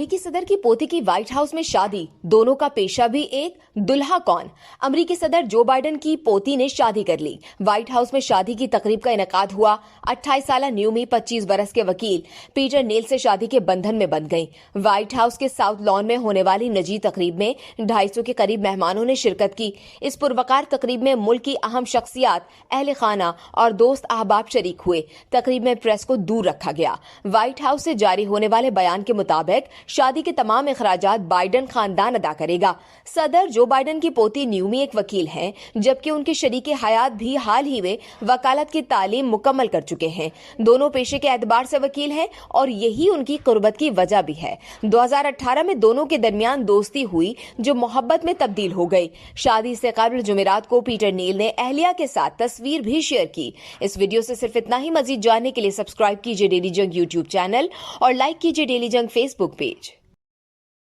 अमेरिकी सदर की पोती की व्हाइट हाउस में शादी, दोनों का पेशा भी एक, दुल्हा कौन? अमेरिकी सदर जो बाइडेन की पोती ने शादी कर ली। व्हाइट हाउस में शादी की तकरीब का इनेकाद हुआ। 28 साल न्यूमी 25 बरस के वकील पीटर नेल से शादी के बंधन में बंध गई। व्हाइट हाउस के साउथ लॉन में होने वाली निजी तकरीब में 250 के करीब मेहमानों ने शिरकत की। इस पुरवकार तकरीब में मुल्क की अहम शख्सियात, अहले खाना और दोस्त अहबाब शरीक हुए। तकरीब में प्रेस को दूर रखा गया। व्हाइट हाउस से जारी होने वाले बयान के मुताबिक शादी के तमाम अखराजात बाइडेन खानदान अदा करेगा। सदर जो बाइडेन की पोती न्यूमी एक वकील हैं, जबकि उनके शरीके हयात भी हाल ही में वकालत की तालीम मुकम्मल कर चुके हैं। दोनों पेशे के एतबार से वकील हैं और यही उनकी कुर्बत की वजह भी है। 2018 में दोनों के दरमियान दोस्ती हुई जो मोहब्बत में तब्दील हो गई। शादी से कबल जुमेरात को पीटर नील ने अहलिया के साथ तस्वीर भी शेयर की। इस वीडियो से सिर्फ इतना ही। मजीद जानने के लिए सब्सक्राइब कीजिए डेली जंग यूट्यूब चैनल और लाइक कीजिए डेली जंग फेसबुक पेज।